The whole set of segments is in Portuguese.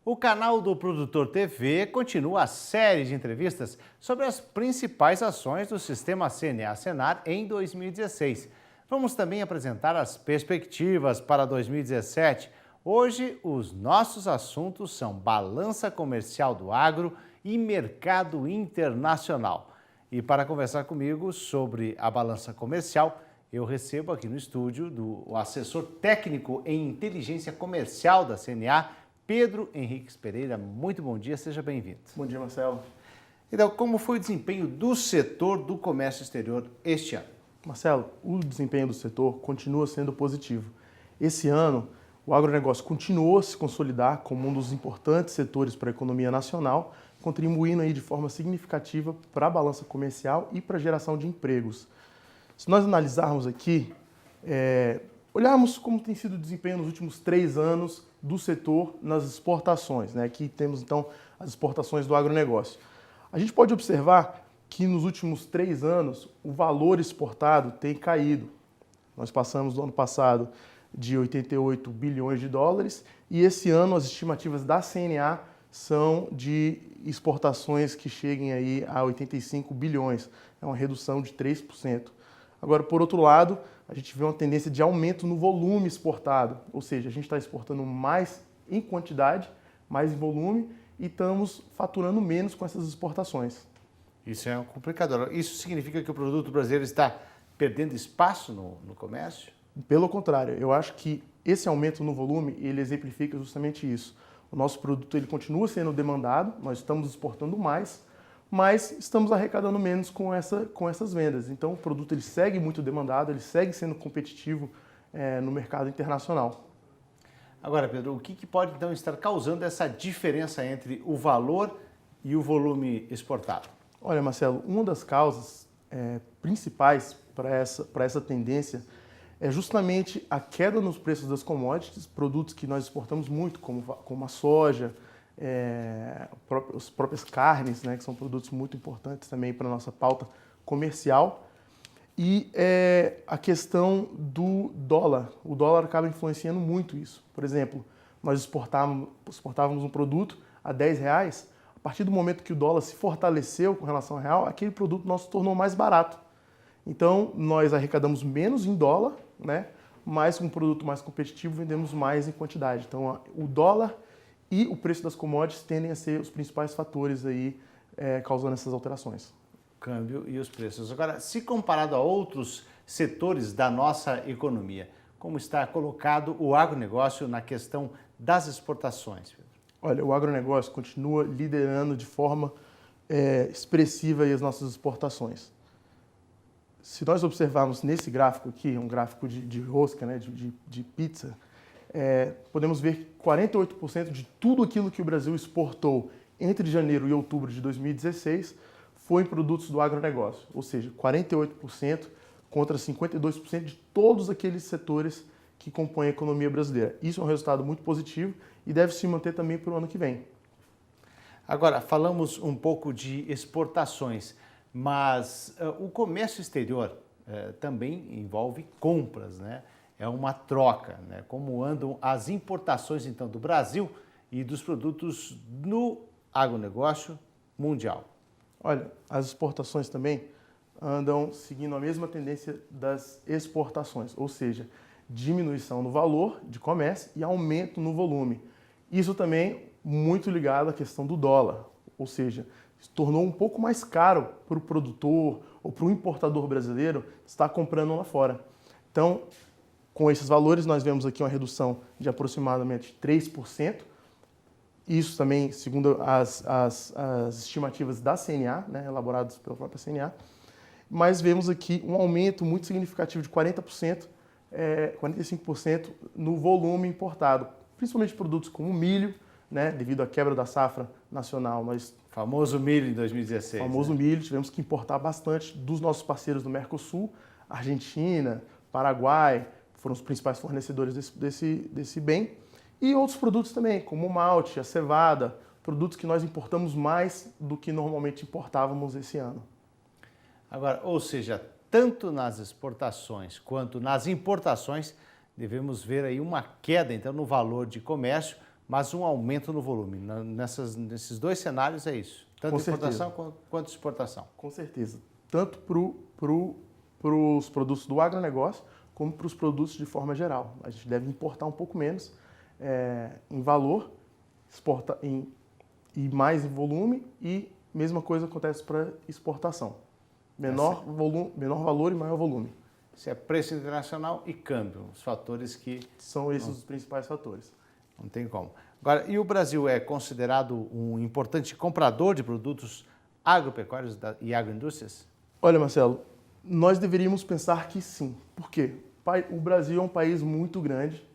O canal do Produtor TV continua a série de entrevistas sobre as principais ações do sistema CNA-Senar em 2016. Vamos também apresentar as perspectivas para 2017. Hoje, os nossos assuntos são balança comercial do agro e mercado internacional. E para conversar comigo sobre a balança comercial, eu recebo aqui no estúdio o assessor técnico em inteligência comercial da CNA, Pedro Henriques Pereira. Muito bom dia, seja bem-vindo. Bom dia, Marcelo. Então, como foi o desempenho do setor do comércio exterior este ano? Marcelo, o desempenho do setor continua sendo positivo. Esse ano, o agronegócio continuou a se consolidar como um dos importantes setores para a economia nacional, contribuindo aí de forma significativa para a balança comercial e para a geração de empregos. Se nós analisarmos aqui, olharmos como tem sido o desempenho nos últimos 3 anos do setor nas exportações, né? Aqui temos então as exportações do agronegócio. A gente pode observar que nos últimos 3 anos o valor exportado tem caído. Nós passamos do ano passado de 88 bilhões de dólares e esse ano as estimativas da CNA são de exportações que cheguem aí a 85 bilhões. É uma redução de 3%. Agora, por outro lado, a gente vê uma tendência de aumento no volume exportado, ou seja, a gente está exportando mais em quantidade, mais em volume e estamos faturando menos com essas exportações. Isso é um complicador. Isso significa que o produto brasileiro está perdendo espaço no comércio? Pelo contrário, eu acho que esse aumento no volume, ele exemplifica justamente isso. O nosso produto ele continua sendo demandado, nós estamos exportando mais, mas estamos arrecadando menos com essas vendas. Então o produto ele segue muito demandado, ele segue sendo competitivo no mercado internacional. Agora, Pedro, o que pode então estar causando essa diferença entre o valor e o volume exportado? Olha, Marcelo, uma das causas principais para essa tendência é justamente a queda nos preços das commodities, produtos que nós exportamos muito, como a soja, as próprias carnes, né, que são produtos muito importantes também para a nossa pauta comercial. E a questão do dólar. O dólar acaba influenciando muito isso. Por exemplo, nós exportávamos um produto a R$10, a partir do momento que o dólar se fortaleceu com relação ao real, aquele produto nosso se tornou mais barato. Então, nós arrecadamos menos em dólar, né, mas com um produto mais competitivo vendemos mais em quantidade. Então, o dólar e o preço das commodities tendem a ser os principais fatores aí causando essas alterações. O câmbio e os preços. Agora, se comparado a outros setores da nossa economia, como está colocado o agronegócio na questão das exportações, Pedro? Olha, o agronegócio continua liderando de forma expressiva aí as nossas exportações. Se nós observarmos nesse gráfico aqui, um gráfico de rosca, né, de pizza, podemos ver que 48% de tudo aquilo que o Brasil exportou entre janeiro e outubro de 2016 foi em produtos do agronegócio, ou seja, 48% contra 52% de todos aqueles setores que compõem a economia brasileira. Isso é um resultado muito positivo e deve se manter também para o ano que vem. Agora, falamos um pouco de exportações, mas o comércio exterior também envolve compras, né? É uma troca, né? Como andam as importações, então, do Brasil e dos produtos no agronegócio mundial? Olha, as exportações também andam seguindo a mesma tendência das exportações, ou seja, diminuição no valor de comércio e aumento no volume. Isso também muito ligado à questão do dólar, ou seja, se tornou um pouco mais caro para o produtor ou para o importador brasileiro estar comprando lá fora. Então, com esses valores, nós vemos aqui uma redução de aproximadamente 3%. Isso também, segundo as estimativas da CNA, né, elaboradas pela própria CNA. Mas vemos aqui um aumento muito significativo de 40%, 45% no volume importado, principalmente produtos como milho, né, devido à quebra da safra nacional. Famoso milho em 2016. Famoso milho, tivemos que importar bastante dos nossos parceiros do Mercosul, Argentina, Paraguai, foram os principais fornecedores desse bem. E outros produtos também, como o malte, a cevada, produtos que nós importamos mais do que normalmente importávamos esse ano. Agora, ou seja, tanto nas exportações quanto nas importações, devemos ver aí uma queda, então, no valor de comércio, mas um aumento no volume. Nesses dois cenários é isso, tanto importação quanto exportação. Com certeza, tanto para os produtos do agronegócio, como para os produtos de forma geral. A gente deve importar um pouco menos em valor, e mais em volume, e mesma coisa acontece para exportação. Menor valor e maior volume. Isso é preço internacional e câmbio, os fatores que... São esses os principais fatores. Não tem como. Agora, e o Brasil é considerado um importante comprador de produtos agropecuários e agroindústrias? Olha, Marcelo, nós deveríamos pensar que sim. Por quê? O Brasil é um país muito grande,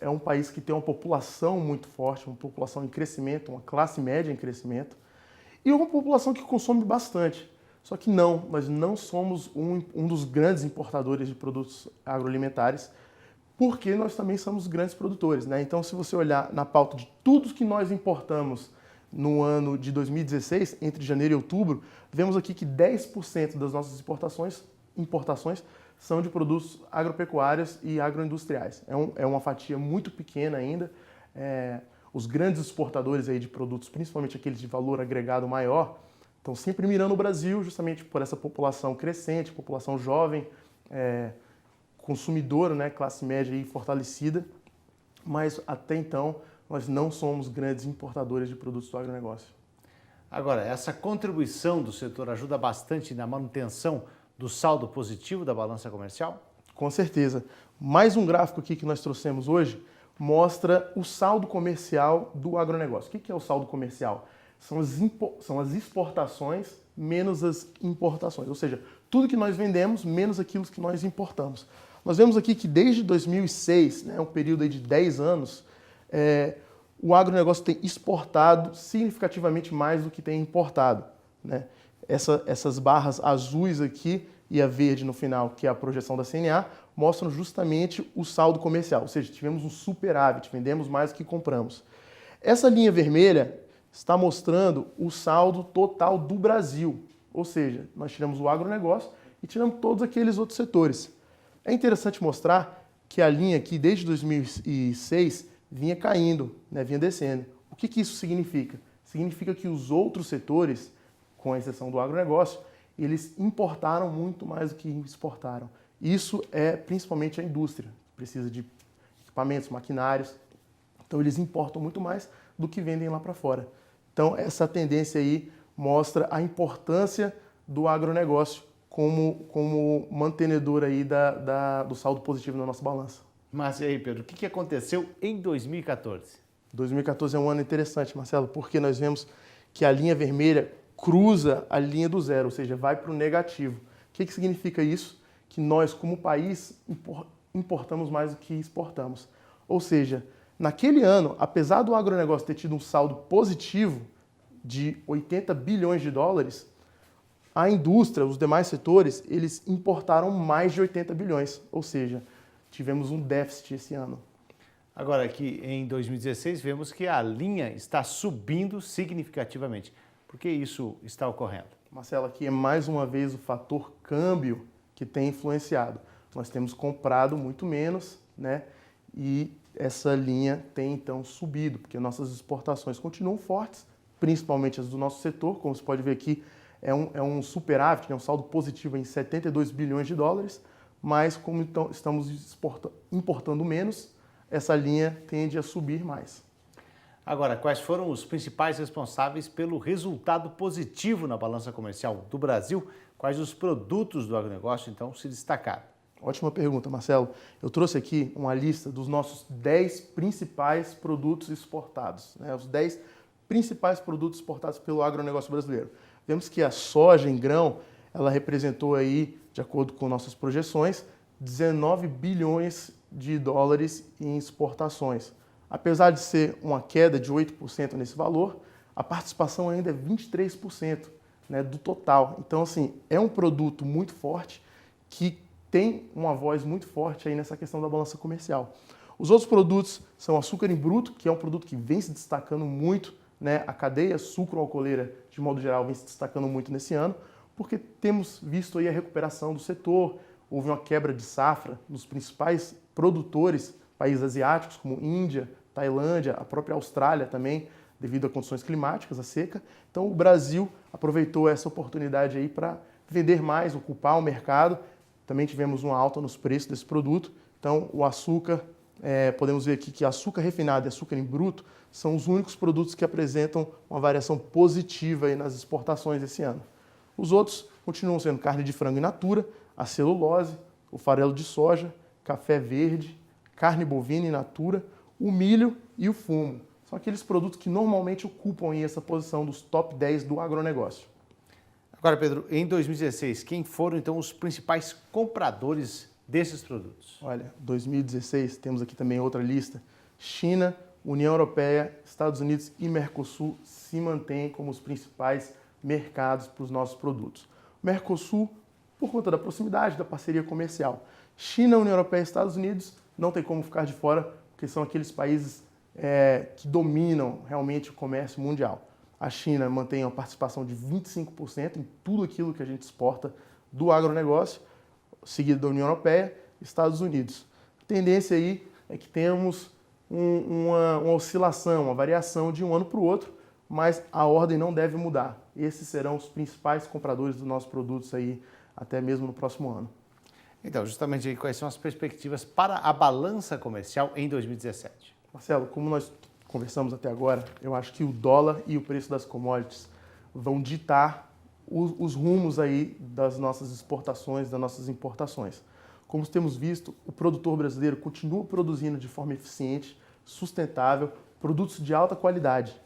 é um país que tem uma população muito forte, uma população em crescimento, uma classe média em crescimento, e uma população que consome bastante. Só que nós não somos um dos grandes importadores de produtos agroalimentares, porque nós também somos grandes produtores, né? Então, se você olhar na pauta de tudo que nós importamos no ano de 2016, entre janeiro e outubro, vemos aqui que 10% das nossas importações são de produtos agropecuários e agroindustriais. É uma fatia muito pequena ainda. Os grandes exportadores aí de produtos, principalmente aqueles de valor agregado maior, estão sempre mirando o Brasil justamente por essa população crescente, população jovem, consumidora, né, classe média aí fortalecida, mas até então nós não somos grandes importadores de produtos do agronegócio. Agora, essa contribuição do setor ajuda bastante na manutenção do saldo positivo da balança comercial? Com certeza. Mais um gráfico aqui que nós trouxemos hoje mostra o saldo comercial do agronegócio. O que é o saldo comercial? São as exportações menos as importações, ou seja, tudo que nós vendemos menos aquilo que nós importamos. Nós vemos aqui que desde 2006, né, um período aí de 10 anos, o agronegócio tem exportado significativamente mais do que tem importado, né? Essas barras azuis aqui e a verde no final, que é a projeção da CNA, mostram justamente o saldo comercial, ou seja, tivemos um superávit, vendemos mais do que compramos. Essa linha vermelha está mostrando o saldo total do Brasil, ou seja, nós tiramos o agronegócio e tiramos todos aqueles outros setores. É interessante mostrar que a linha aqui, desde 2006, vinha caindo, né, vinha descendo. O que isso significa? Significa que os outros setores, com exceção do agronegócio, eles importaram muito mais do que exportaram. Isso é principalmente a indústria, precisa de equipamentos, maquinários, então eles importam muito mais do que vendem lá para fora. Então essa tendência aí mostra a importância do agronegócio como mantenedor aí do saldo positivo na nossa balança. Mas e aí, Pedro, o que aconteceu em 2014? 2014 é um ano interessante, Marcelo, porque nós vemos que a linha vermelha cruza a linha do zero, ou seja, vai para o negativo. O que significa isso? Que nós, como país, importamos mais do que exportamos. Ou seja, naquele ano, apesar do agronegócio ter tido um saldo positivo de 80 bilhões de dólares, a indústria, os demais setores, eles importaram mais de 80 bilhões, ou seja, tivemos um déficit esse ano. Agora, aqui em 2016, vemos que a linha está subindo significativamente. Por que isso está ocorrendo? Marcelo, aqui é mais uma vez o fator câmbio que tem influenciado. Nós temos comprado muito menos, né? E essa linha tem então subido, porque nossas exportações continuam fortes, principalmente as do nosso setor, como você pode ver aqui, é um superávit, né? Um saldo positivo em 72 bilhões de dólares, mas como então estamos importando menos, essa linha tende a subir mais. Agora, quais foram os principais responsáveis pelo resultado positivo na balança comercial do Brasil? Quais os produtos do agronegócio, então, se destacaram? Ótima pergunta, Marcelo. Eu trouxe aqui uma lista dos nossos 10 principais produtos exportados, né? Os 10 principais produtos exportados pelo agronegócio brasileiro. Vemos que a soja em grão, ela representou aí, de acordo com nossas projeções, 19 bilhões de dólares em exportações. Apesar de ser uma queda de 8% nesse valor, a participação ainda é 23%, né, do total. Então, assim, é um produto muito forte que tem uma voz muito forte aí nessa questão da balança comercial. Os outros produtos são açúcar em bruto, que é um produto que vem se destacando muito, né? A cadeia sucroalcooleira, de modo geral, vem se destacando muito nesse ano, porque temos visto aí a recuperação do setor, houve uma quebra de safra nos principais produtores, países asiáticos como Índia, Tailândia, a própria Austrália também, devido a condições climáticas, a seca. Então o Brasil aproveitou essa oportunidade aí para vender mais, ocupar o mercado. Também tivemos uma alta nos preços desse produto. Então o açúcar, podemos ver aqui que açúcar refinado e açúcar em bruto são os únicos produtos que apresentam uma variação positiva aí nas exportações esse ano. Os outros continuam sendo carne de frango in natura, a celulose, o farelo de soja, café verde, carne bovina in natura, o milho e o fumo. São aqueles produtos que normalmente ocupam aí essa posição dos top 10 do agronegócio. Agora, Pedro, em 2016, quem foram então os principais compradores desses produtos? Olha, 2016, temos aqui também outra lista. China, União Europeia, Estados Unidos e Mercosul se mantêm como os principais mercados para os nossos produtos. O Mercosul, por conta da proximidade, da parceria comercial. China, União Europeia e Estados Unidos não tem como ficar de fora, porque são aqueles países que dominam realmente o comércio mundial. A China mantém uma participação de 25% em tudo aquilo que a gente exporta do agronegócio, seguido da União Europeia e Estados Unidos. A tendência aí é que temos uma oscilação, uma variação de um ano para o outro, mas a ordem não deve mudar. Esses serão os principais compradores dos nossos produtos aí, até mesmo no próximo ano. Então, justamente aí, quais são as perspectivas para a balança comercial em 2017? Marcelo, como nós conversamos até agora, eu acho que o dólar e o preço das commodities vão ditar os rumos aí das nossas exportações, das nossas importações. Como temos visto, o produtor brasileiro continua produzindo de forma eficiente, sustentável, produtos de alta qualidade.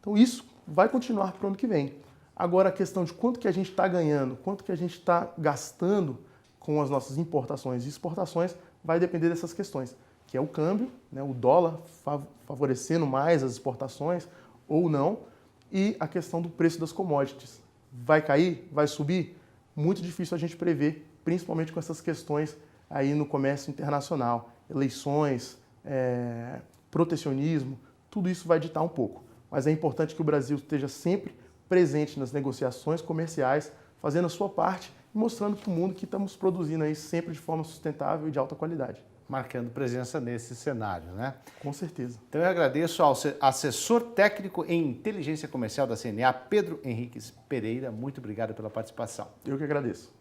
Então isso vai continuar para o ano que vem. Agora a questão de quanto que a gente está ganhando, quanto que a gente está gastando com as nossas importações e exportações vai depender dessas questões, que é o câmbio, né, o dólar favorecendo mais as exportações ou não, e a questão do preço das commodities. Vai cair? Vai subir? Muito difícil a gente prever, principalmente com essas questões aí no comércio internacional, eleições, protecionismo, tudo isso vai ditar um pouco. Mas é importante que o Brasil esteja sempre presente nas negociações comerciais, fazendo a sua parte e mostrando para o mundo que estamos produzindo aí sempre de forma sustentável e de alta qualidade. Marcando presença nesse cenário, né? Com certeza. Então eu agradeço ao assessor técnico em inteligência comercial da CNA, Pedro Henriques Pereira. Muito obrigado pela participação. Eu que agradeço.